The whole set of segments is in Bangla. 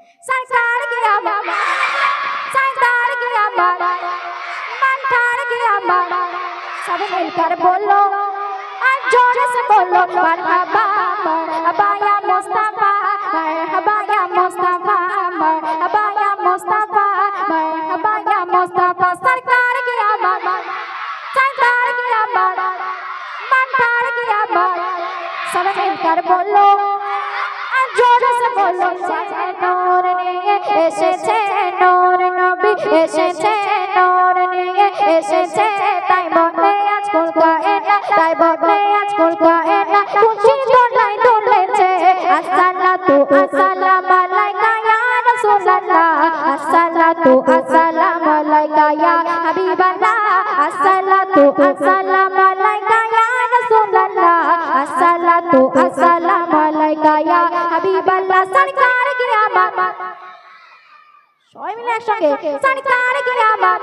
सरकार की आवाज़ सरकार की आवाज़ मंठार की आवाज़ सब मिलकर बोलो और जोर से बोलो मरहबा मरहबा या मुस्तफा मरहबा या मुस्तफा मरहबा या मुस्तफा मरहबा या मुस्तफा सरकार की आवाज़ सरकार की आवाज़ मंठार की आवाज़ सब मिलकर बोलो जोर से बोलो नूर निये एसेছে নূর নবী এসেছে নূর নিয়ে এসেছে তাই বলে আজ কুল কায়না তাই বলে আজ কুল কায়না খুশি দোলায় দুলেছে আসসালাতু আসসালামু আলাইকা ইয়া রাসূলুল্লাহ আসসালাতু আসসালামু আলাইকা ইয়া হাবিবাল্লাহ আসসালাতু আসসালামু আলাইকা ইয়া রাসূলুল্লাহ আসসালাতু আসসালামু আলাইকা ইয়া হাবিবাল্লাহ সরকার কি আবাদ সবাই মিলে একসঙ্গে সরকার কি আবাদ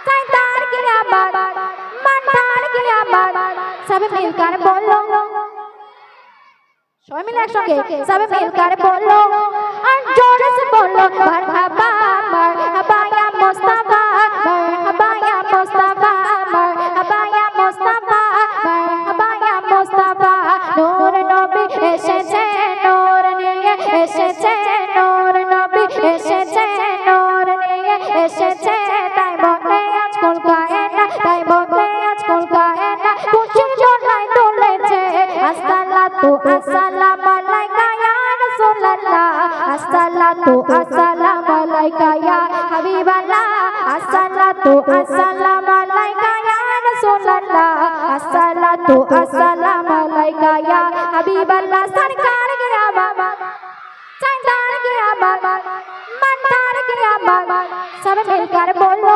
সরকার কি আবাদ মানদার কি আবাদ সব মিলकर बोलो সবাই মিলে একসঙ্গে সব মিলकर बोलो আর জোরে সে बोलो মারহাবা মারহাবা ইয়া মুস্তাফা মারহাবা ইয়া মুস্তাফা মারহাবা ইয়া মুস্তাফা মারহাবা ইয়া মুস্তাফা নূর নবী এসেছে নূর নিয়ে এসেছে নূর নবী এসেছে নূর নিয়ে এসেছে তাই বলে আজ কুল কায়না তাই বলে আজ কুল কায়না খুশি দোলায় দুলেছে আসসালাতু আসসালামু আলাইকা ইয়া রাসূলুল্লাহ আসসালাতু আসসালামু আলাইকা ইয়া হাবিবাল্লাহ আসসালাতু আসসালামু আলাইকা ইয়া রাসূলুল্লাহ আসসালাতু আসসালামু আলাইকা ইয়া হাবিবাল্লাহ সরকার কি আবাদ सरकार की आवाज़ मंदार की आवाज़ सब मिलकर बोलो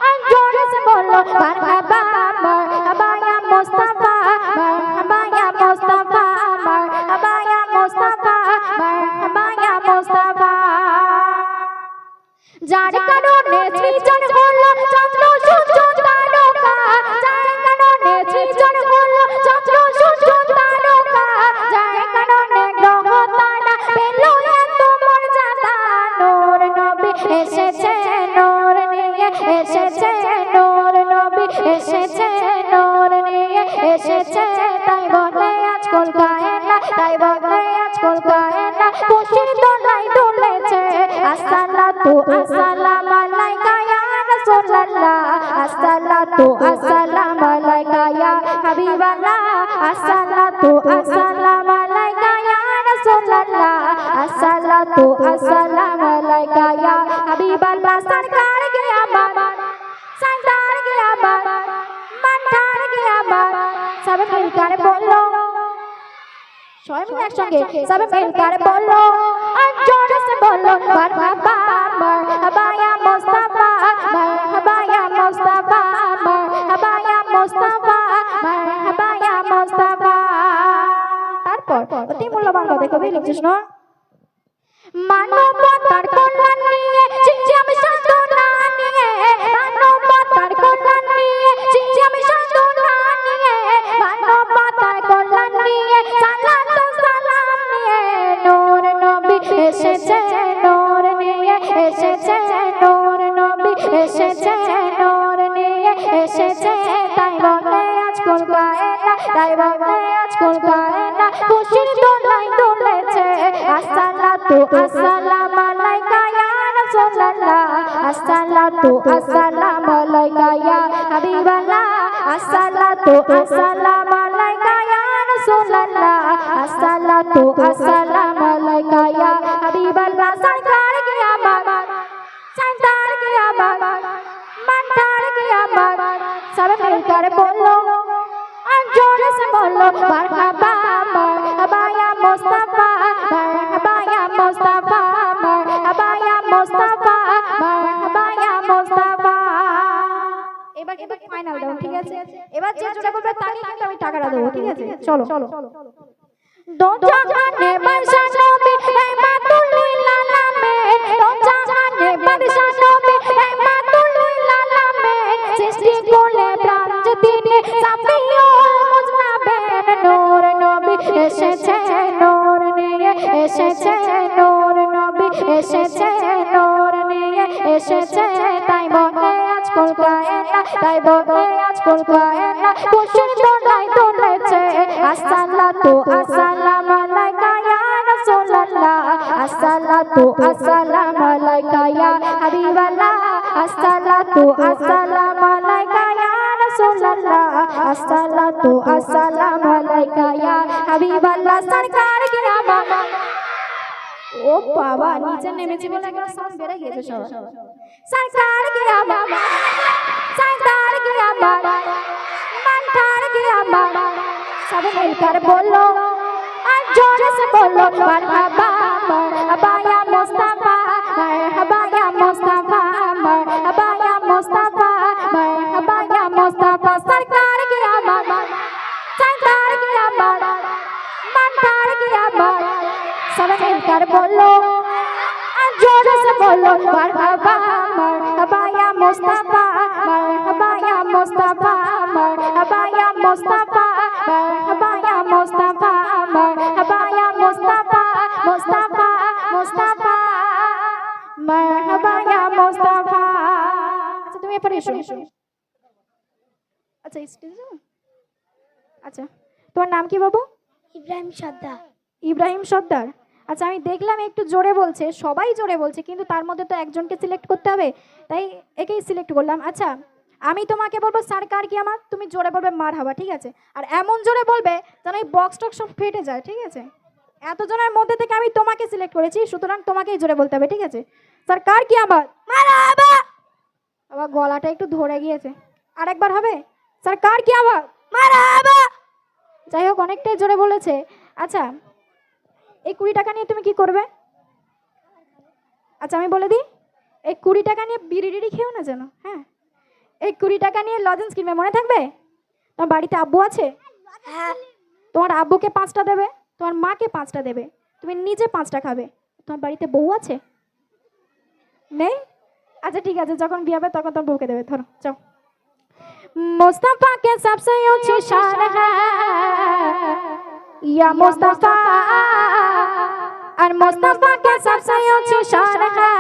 और जोर से बोलो मरहबा मरहबा या मुस्तफा मरहबा या मुस्तफा मरहबा या मुस्तफा मरहबा या मुस्तफा যার কারণে সৃজন হলো চন্দ্র সূর্য তারকা যার কারণে সৃজন হলো চন্দ্র সূর্য তারকা যার কারণে গ্রহ তারা পেল এত মর্যাদা নূর নবী এসেছে নূর নিয়ে এসেছে নূর নবী এসেছে নূর নিয়ে এসেছে তাই বলে আজ কুল কায়না তাই বলে আজ কুল কায়না খুশির দোলায় দুলেছে আসসালাতু আসসালামু আলাইকা ইয়া রাসূলুল্লাহ আসসালাতু আসসালামু আলাইকা ইয়া হাবিবাল্লাহ আসসালাতু আসসালামু আলাইকা ইয়া রাসূলুল্লাহ আসসালাতু আসসালামু আলাইকা ইয়া হাবিবাল্লাহ সরকার কি আবাদ সরকার কি আবাদ मंदार की आवाज़ सब मिलकर बोलो সবাই মিলে একসঙ্গে সব মিলकर बोलो और जोर से बोलो मरहबा मरहबा या मुस्तफा मरहबा या मुस्तफा मरहबा या मुस्तफा मरहबा या मुस्तफा তারপর অতি মূল্যবান কথা কবি লিখছিস না মানবতার কল্যাণ নিয়ে চিন্তাম সাধনা নিয়ে মানবতার কল্যাণ নিয়ে চিন্তাম সাধনা নিয়ে মানবতার কল্যাণ নিয়ে সালাত সালাম নিয়ে নূর নবী এসেছে নূর নিয়ে এসেছে নূর নবী এসেছে নূর নিয়ে এসেছে তাই বলে আজ কুল কায়না তাই বলে আজ কুল কায়না খুশির দোলায় দুলেছে আসসালাতু আসসালামু আলাইকা ইয়া রাসূলুল্লাহ আসসালাতু আসসালামু আলাইকা ইয়া হাবিবাল্লাহ আসসালাতু আসসালামু আলাইকা ইয়া রাসূলুল্লাহ আসসালাতু আসসালামু আলাইকা ইয়া হাবিবাল্লাহ সরকার কি আবাদ সরকার কি আবাদ मंदार की आवाज़ सब मिलकर बोलो और जोर से बोलो मरहबा मरहबा या मुस्तफा मरहबा या मुस्तफा मरहबा या मुस्तफा मरहबा या मुस्तफा এবার কিন্তু ফাইনাল দাও ঠিক আছে এবার যে যেটা বলবে তাকে কিন্তু আমি টাকাটা দেব ঠিক আছে চলো দো জাহানে বাদশা নবী রহমাতুল লিল আলামিন দো জাহানে বাদশা নবী রহমাতুল লিল আলামিন সৃষ্টি কোলে প্রাঞ্জ দিনে সাফিউল মুজনাবেন নূর নবী এসেছে নূর নিয়ে এসেছে নূর নবী এসেছে তাই বলে আজ কলকায় না, তাই বলে আজ কলকায় না, খুশির দোলায় দোলেছে। আসসালাতু আসসালামু আলাইকা ইয়া রাসূলুল্লাহ, আসসালাতু আসসালামু আলাইকা ইয়া হাবিবাল্লাহ, আসসালাতু আসসালামু আলাইকা ইয়া রাসূলুল্লাহ, আসসালাতু আসসালামু আলাইকা ইয়া হাবিবাল্লাহ। সরকার কি আমার ও বাবা নিচে নেমেছি বলে একটা সাউন্ড বেড়ে গিয়েছে সব। সরকার কি আমার, সরকার কি আমার, মানকার কি আমার, সব মিলकर बोलो और जोर से बोलो मरहबा मरहबा या मुस्तफा, मरहबा या मुस्तफा, मरहबा या मुस्तफा, मरहबा या मुस्तफा। सरकार की आवाज़, सरकार की आवाज़, मानकार की आवाज़, सब मिलकर बोलो और जोर से बोलो मरहबा मरहबा या मुस्तफा, मरहबा या मुस्तफा, मरहबा या मुस्तफा, मरहबा या मुस्तफा, मरहबा या मुस्तफा, मुस्तफा मुस्तफा, मरहबा या मुस्तफा। अच्छा तुम ये पर এসো। আচ্ছা স্টেজে আচ্ছা তোমার নাম কি বাবু? ইব্রাহিম সর্দার। ইব্রাহিম সর্দার। আচ্ছা আমি দেখলাম একটু জোরে বলছে, সবাই জোরে বলছে, কিন্তু তার মধ্যে তো একজনকে সিলেক্ট করতে হবে, তাই একেই সিলেক্ট করলাম। আচ্ছা আমি তোমাকে বলবো সরকার কি আমার, তুমি জোরে বলবে মারহাবা, ঠিক আছে? আর এমন জোরে বলবে যেন এই বক্স টক্স সব ফেটে যায়, ঠিক আছে? এতজনের মধ্যে থেকে আমি তোমাকে সিলেক্ট করেছি, সুতরাং তোমাকেই জোরে বলতে হবে, ঠিক আছে? সরকার কি আমার মারহাবা। আবার গলাটা একটু ধরে গিয়েছে, আরেকবার হবে? সরকার কি আমার মারহাবা। যাই হোক অনেকটাই জোরে বলেছে। আচ্ছা এই 20 টাকা নিয়ে তুমি কি করবে? আচ্ছা আমি বলে দিই, এই 20 টাকা নিয়ে বিড়ি টিড়ি খেও না যেন, হ্যাঁ? এই 20 টাকা নিয়ে লজেন্স কিনবে, মনে থাকবে? তোমার বাড়িতে আব্বু আছে? হ্যাঁ। তোমার আব্বুকে 5টা দেবে, তোমার মাকে 5টা দেবে, তুমি নিজে 5টা খাবে। তোমার বাড়িতে বউ আছে? নেই? আচ্ছা ঠিক আছে, যখন বিয়ে হবে তখন তোমার বউকে দেবে। ধরো যাও। मुस्तफा के सबसे ऊंची शान है या मुस्तफा, और मुस्तफा के सबसे ऊंची शान है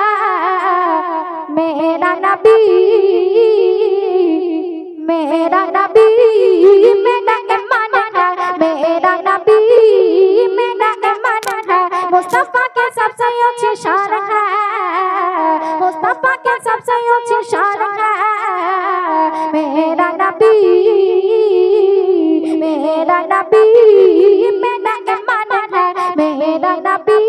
मेरा नबी, मेरा नबी, मेरा ईमान है, मेरा नबी, मेरा ईमान है। मुस्तफा के सबसे ऊंची शान है, मुस्तफा के सबसे ऊंची शान है मेरा नबी, मेरा नबी, मेरा ईमान है, मेरा नबी,